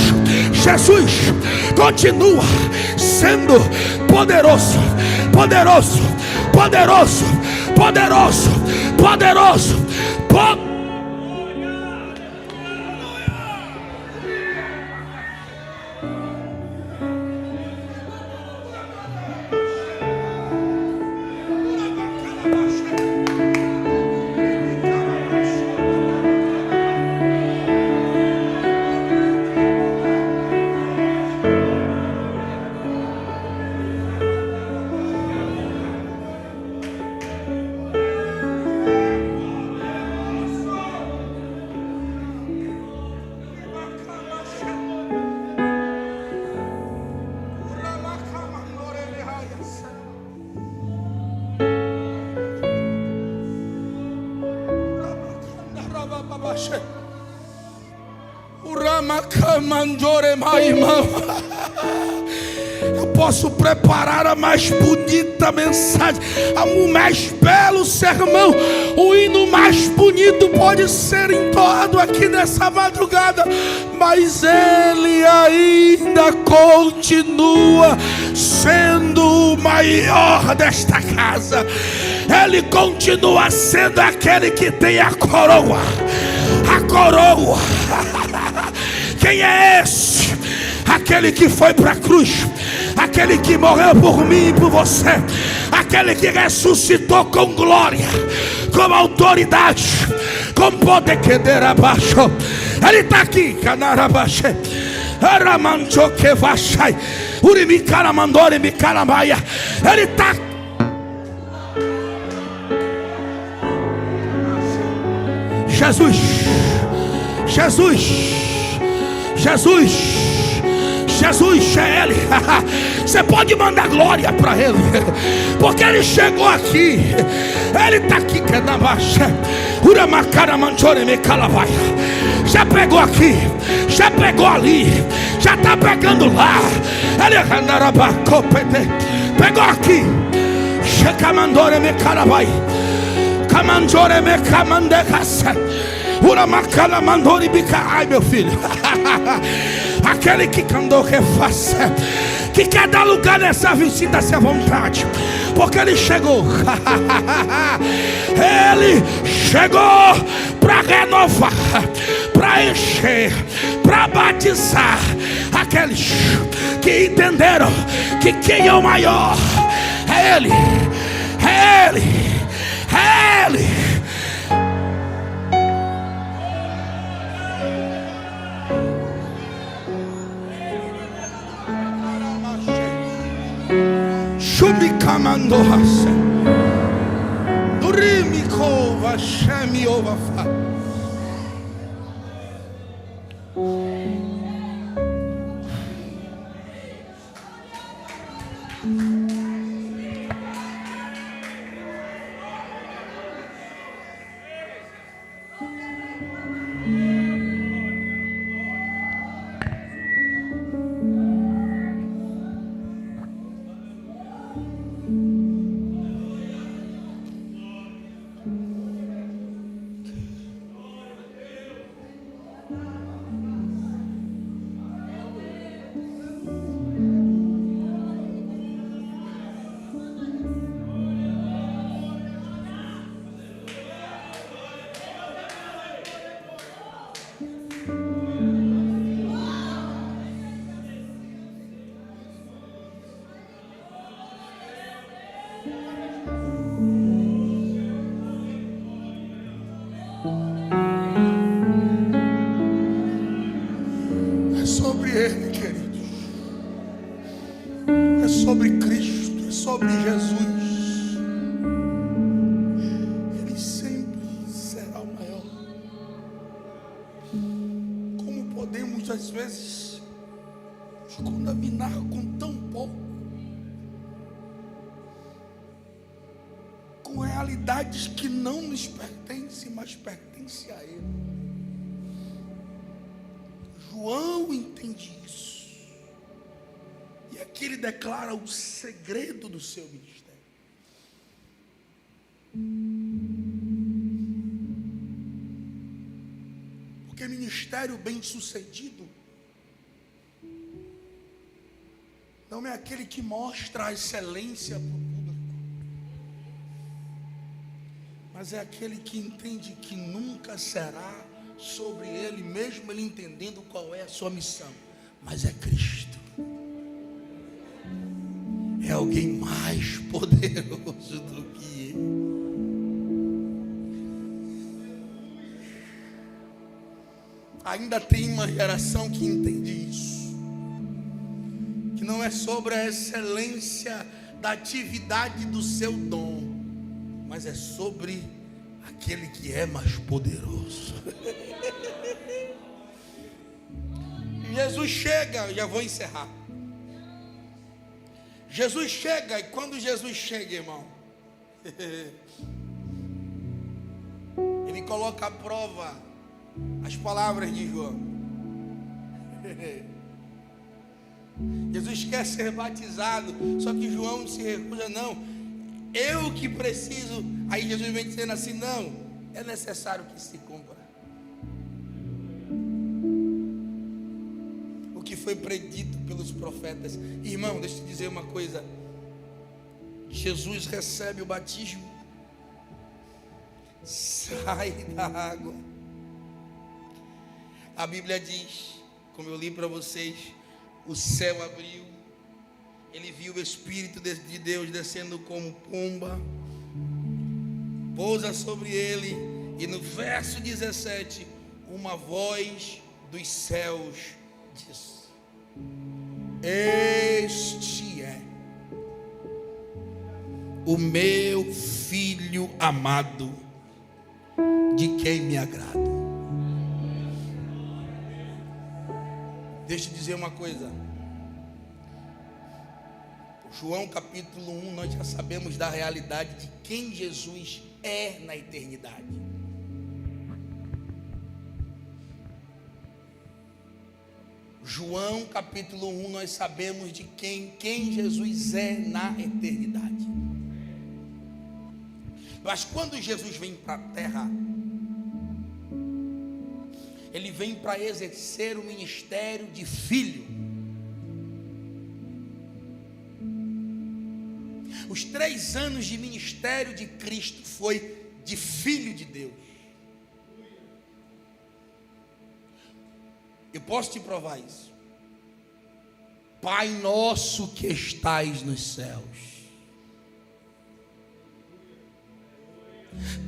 Jesus continua sendo poderoso, poderoso, poderoso, poderoso, poderoso, poderoso. Eu posso preparar a mais bonita mensagem, o mais belo sermão, o hino mais bonito pode ser entoado aqui nessa madrugada, mas ele ainda continua sendo o maior desta casa. Ele continua sendo aquele que tem a coroa. A coroa. Quem é esse? Aquele que foi para a cruz, aquele que morreu por mim e por você, aquele que ressuscitou com glória, com autoridade, com poder que der abaixo. Ele está aqui, canarabaxe. Ele está aqui. Jesus, Jesus, Jesus, Jesus é Ele. Você pode mandar glória para Ele, porque Ele chegou aqui. Ele está aqui, já pegou aqui, já pegou ali, já está pegando lá. Ele pegou aqui. Ai, meu filho. Aquele que cantou que faça, que quer dar lugar nessa visita, se à vontade, porque Ele chegou. Ele chegou para renovar, para encher, para batizar aqueles que entenderam que quem é o maior é Ele, é Ele, é Ele. Shumikamando hase, Durimiko vashemi ovafa. vezes nos contaminar com tão pouco, com realidades que não nos pertencem, mas pertencem a Ele. João entende isso, e aqui ele declara o segredo do seu ministério. Porque ministério bem sucedido não é aquele que mostra a excelência para o público, mas é aquele que entende que nunca será sobre ele, mesmo ele entendendo qual é a sua missão, mas é Cristo. É alguém mais poderoso do que ele. Ainda tem uma geração que entende isso, que não é sobre a excelência da atividade do seu dom, mas é sobre aquele que é mais poderoso. Jesus chega, eu já vou encerrar. Jesus chega, e quando Jesus chega, irmão, ele coloca à prova as palavras de João. Jesus quer ser batizado, só que João se recusa. Não, eu que preciso. Aí Jesus vem dizendo assim: não, é necessário que se cumpra o que foi predito pelos profetas. Irmão, deixa eu te dizer uma coisa. Jesus recebe o batismo, sai da água. A Bíblia diz, como eu li para vocês, o céu abriu, ele viu o Espírito de Deus descendo como pomba, pousa sobre ele, e no verso 17, uma voz dos céus diz: este é o meu filho amado, de quem me agrado. Deixa eu dizer uma coisa. João capítulo 1, nós já sabemos da realidade de quem Jesus é na eternidade. João capítulo 1, nós sabemos de quem Jesus é na eternidade. Mas quando Jesus vem para a terra, ele vem para exercer o ministério de filho. Os 3 anos de ministério de Cristo foi de filho de Deus. Eu posso te provar isso. Pai nosso que estais nos céus.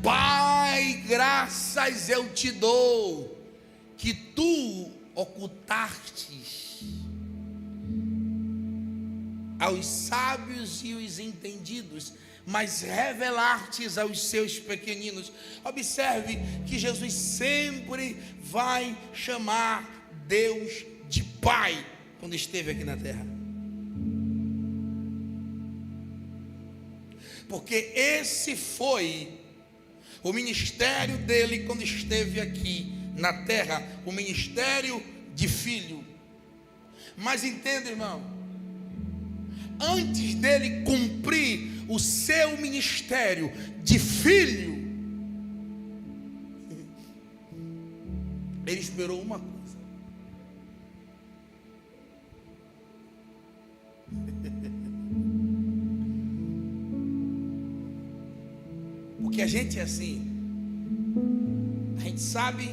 Pai, graças eu te dou, que tu ocultastes aos sábios e os entendidos, mas revelastes aos seus pequeninos. Observe que Jesus sempre vai chamar Deus de Pai quando esteve aqui na terra, porque esse foi o ministério dele quando esteve aqui na terra, o ministério de filho. Mas entenda, irmão, antes dele cumprir o seu ministério de filho, ele esperou uma coisa. Porque a gente é assim, a gente sabe,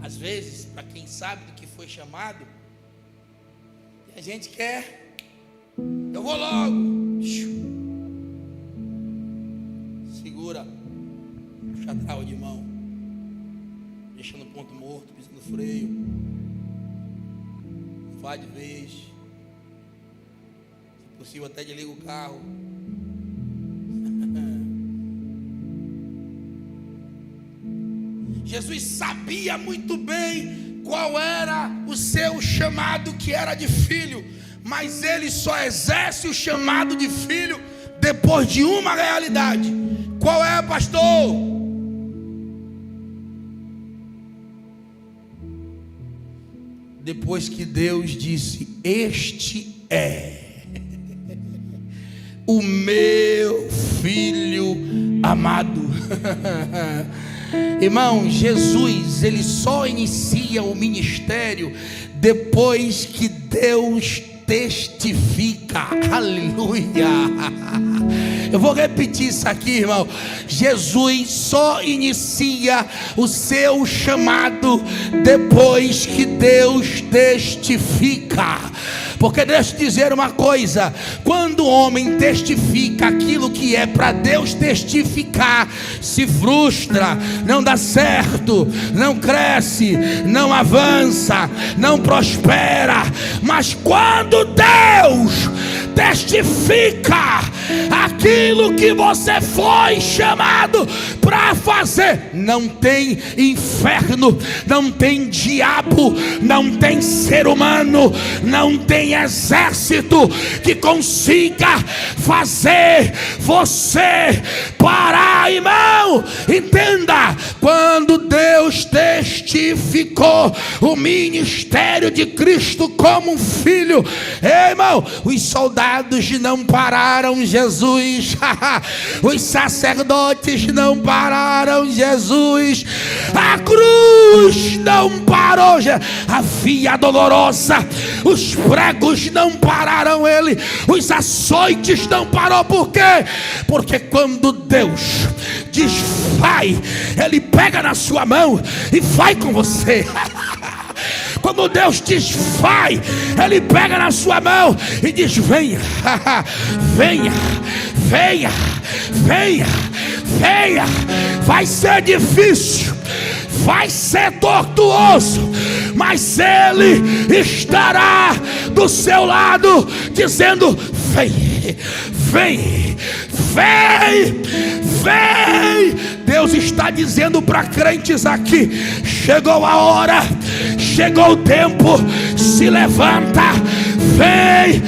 às vezes, para quem sabe do que foi chamado, e a gente quer, eu vou logo, segura o chadral de mão, deixando o ponto morto, pisando freio, vai de vez, se possível até desliga o carro. Jesus sabia muito bem qual era o seu chamado, que era de filho, mas ele só exerce o chamado de filho depois de uma realidade. Qual é, pastor? Depois que Deus disse: este é o meu filho amado. Irmão, Jesus, ele só inicia o ministério depois que Deus testifica. Aleluia. Eu vou repetir isso aqui, irmão. Jesus só inicia o seu chamado depois que Deus testifica. Porque deixa eu dizer uma coisa: quando o homem testifica aquilo que é para Deus testificar, se frustra, não dá certo, não cresce, não avança, não prospera. Mas quando Deus testifica aquilo que você foi chamado para fazer, não tem inferno, não tem diabo, não tem ser humano, não tem exército que consiga fazer você parar, irmão. Entenda, quando Deus testificou o ministério de Cristo como um filho, irmão, os soldados não pararam Jesus, os sacerdotes não pararam Jesus, a cruz não parou, a via dolorosa, os pregos não pararam ele, os açoites não parou. Por quê? Porque quando Deus diz vai, ele pega na sua mão e vai com você. Quando Deus diz vai, ele pega na sua mão e diz venha, venha, venha, venha, venha. Vai ser difícil, vai ser tortuoso, mas ele estará do seu lado dizendo vem, vem, vem, vem. Deus está dizendo para crentes aqui: chegou a hora, chegou o tempo, se levanta, vem.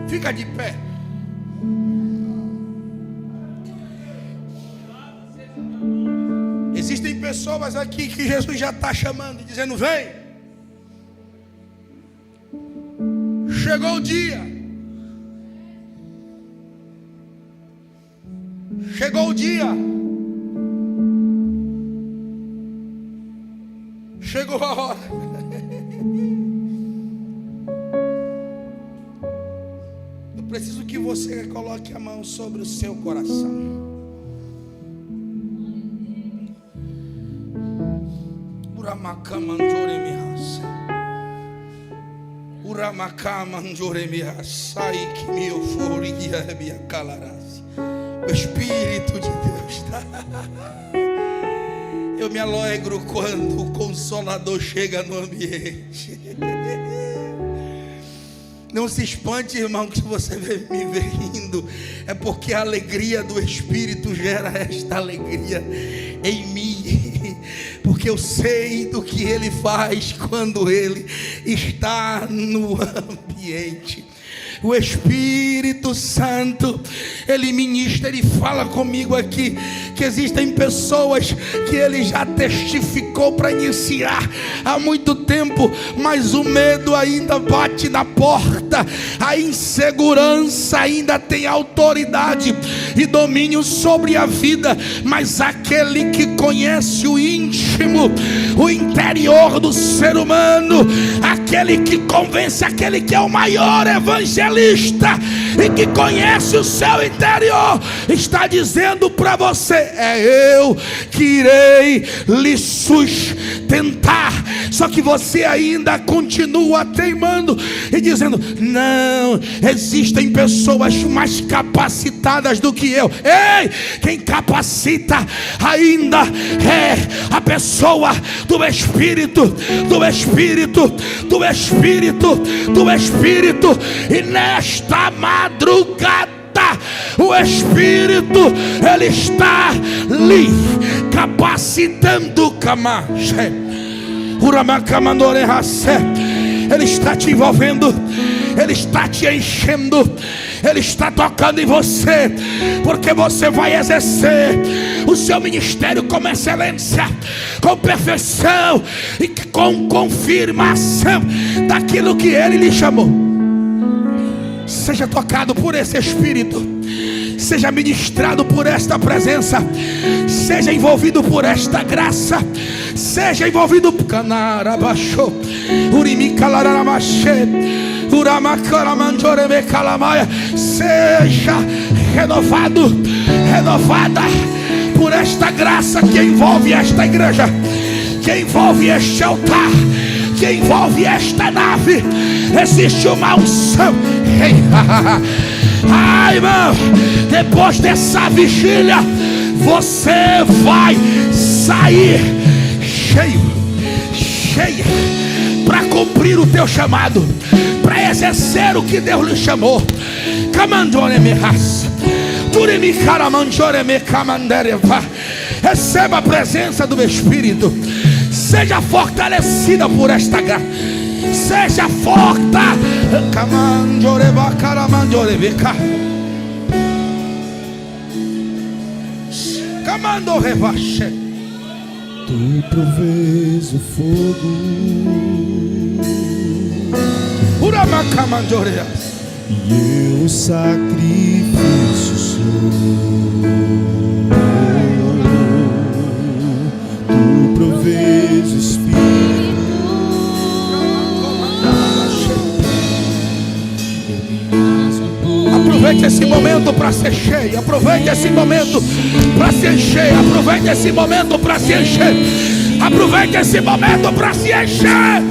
Fica de pé. Existem pessoas aqui que Jesus já está chamando, dizendo vem. Chegou o dia. Chegou o dia. Chegou a hora. Eu preciso que você coloque a mão sobre o seu coração. O Espírito de Deus tá. Eu me alegro quando o Consolador chega no ambiente. Não se espante, irmão, que você me vê rindo. É porque a alegria do Espírito gera esta alegria em mim. Porque eu sei do que Ele faz quando Ele está no ambiente. O Espírito Santo, Ele ministra, Ele fala comigo aqui, que existem pessoas que Ele já testificou para iniciar há muito tempo, mas o medo ainda bate na porta, a insegurança ainda tem autoridade e domínio sobre a vida, mas aquele que conhece o íntimo, o interior do ser humano, aquele que convence, aquele que é o maior evangelista e que conhece o seu interior, está dizendo para você: é eu que irei lhe sustentar. Só que você ainda continua teimando e dizendo: não, existem pessoas mais capacitadas do que eu. Ei, quem capacita ainda é a pessoa do Espírito, do Espírito, do Espírito, do Espírito. E nesta madrugada O Espírito, Ele está lhe capacitando. Ele está te envolvendo, Ele está te enchendo, Ele está tocando em você, porque você vai exercer o seu ministério com excelência, com perfeição e com confirmação daquilo que Ele lhe chamou. Seja tocado por esse Espírito, seja ministrado por esta presença, seja envolvido por esta graça, seja envolvido por Canarabaixo, seja renovado, renovada por esta graça que envolve esta igreja, que envolve este altar, que envolve esta nave. Existe uma unção. Ai, irmão, depois dessa vigília, você vai sair cheio, cheia, para cumprir o teu chamado, para exercer o que Deus lhe chamou. Receba a presença do Espírito. Seja fortalecida por esta graça. Seja forte. Camando rebaixo.
Tu provês o fogo, e eu o sacrifício sou. Tu provês o Espírito.
Aproveite esse momento para ser cheio. Aproveite esse momento para se encher. Aproveite esse momento para se encher. Aproveite esse momento para se encher.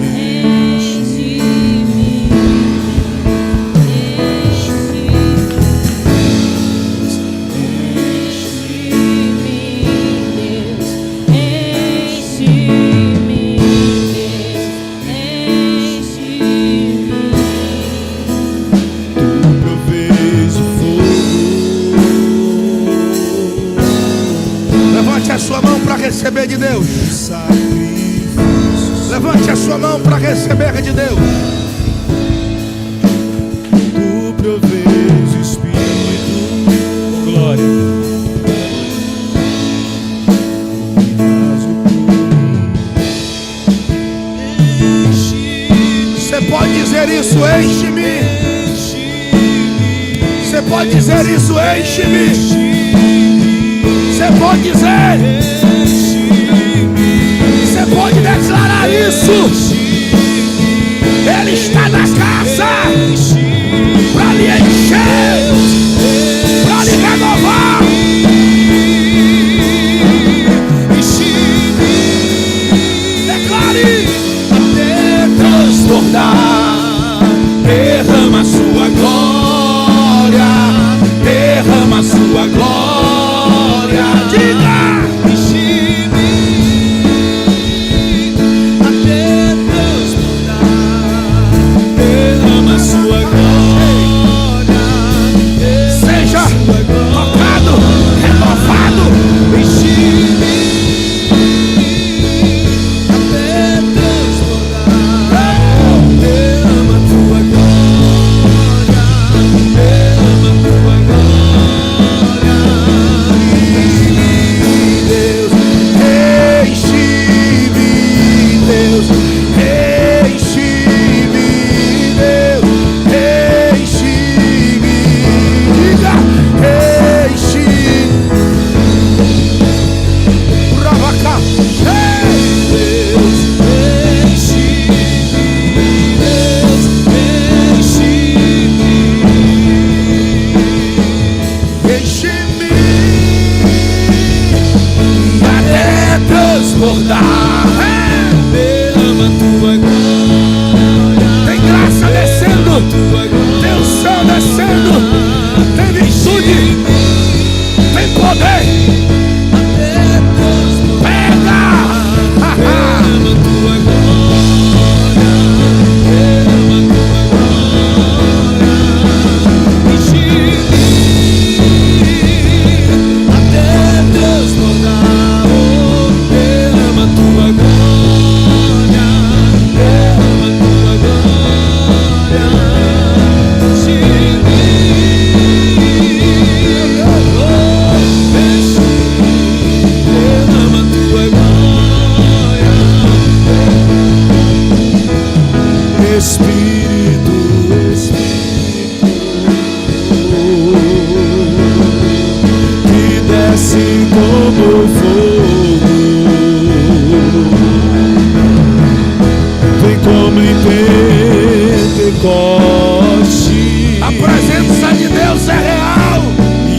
Receber de Deus. Levante a sua mão para receber de Deus.
Tu provês o Espírito. Glória.
Você pode dizer isso, enche-me. Você pode dizer isso, enche-me. Você pode dizer. Você pode declarar isso. Ele está na casa para lhe encher, para lhe renovar. Declare até transbordar. Derrama a sua glória, derrama a sua glória. Diga.
Até que desce como fogo, vem como em Pentecoste.
A presença de Deus é real.
E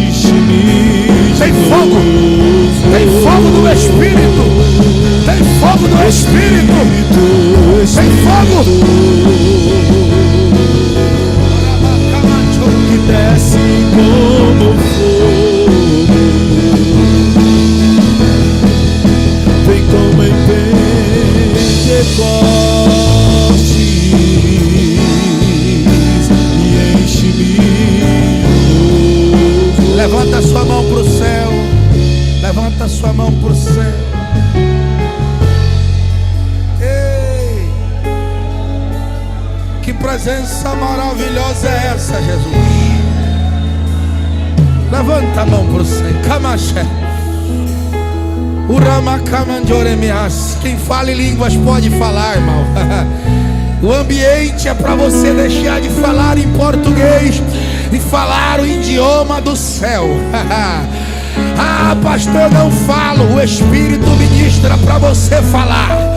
enche-me.
Tem fogo. Tem fogo do Espírito. Tem fogo do Espírito. Tem fogo.
Que desce como fogo, vem como em Pentecostes e enche-me.
Levanta a sua mão para o céu. Levanta a sua mão para o céu. Ei, que presença maravilhosa é essa, Jesus? Levanta a mão para o céu. Camaché. Quem fala em línguas pode falar, irmão. O ambiente é para você deixar de falar em português e falar o idioma do céu. Ah, pastor, não falo. O Espírito ministra para você falar.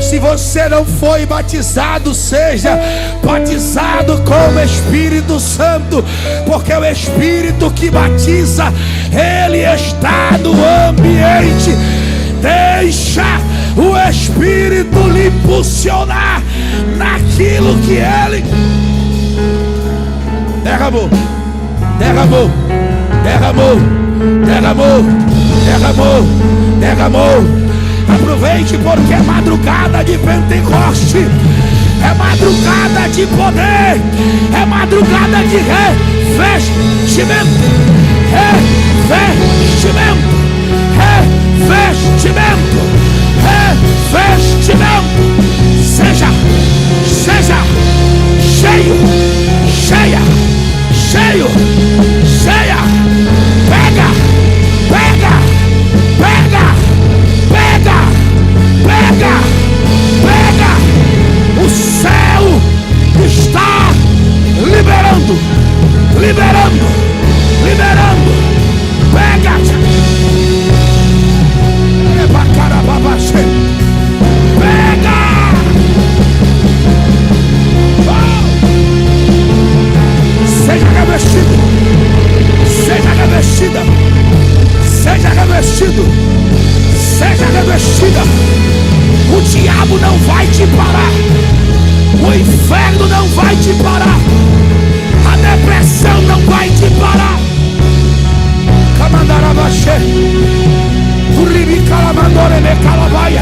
Se você não foi batizado, seja batizado com o Espírito Santo, porque o Espírito que batiza, ele está no ambiente. Deixa o Espírito lhe impulsionar naquilo que ele derramou, derramou, derramou, derramou, derramou, derramou. Aproveite, porque é madrugada de Pentecoste, é madrugada de poder, é madrugada de revestimento, revestimento, revestimento, revestimento. Seja cheio, cheia, cheio, cheia. Pega, pega, pega, pega, pega, pega. O céu está liberando, liberando, liberando. Pega. Pega. Seja revestido, seja revestida, seja revestido, seja revestida. O diabo não vai te parar, o inferno não vai te parar, a depressão não vai te parar. Camandarabachê, Turibi calamandore me calabai,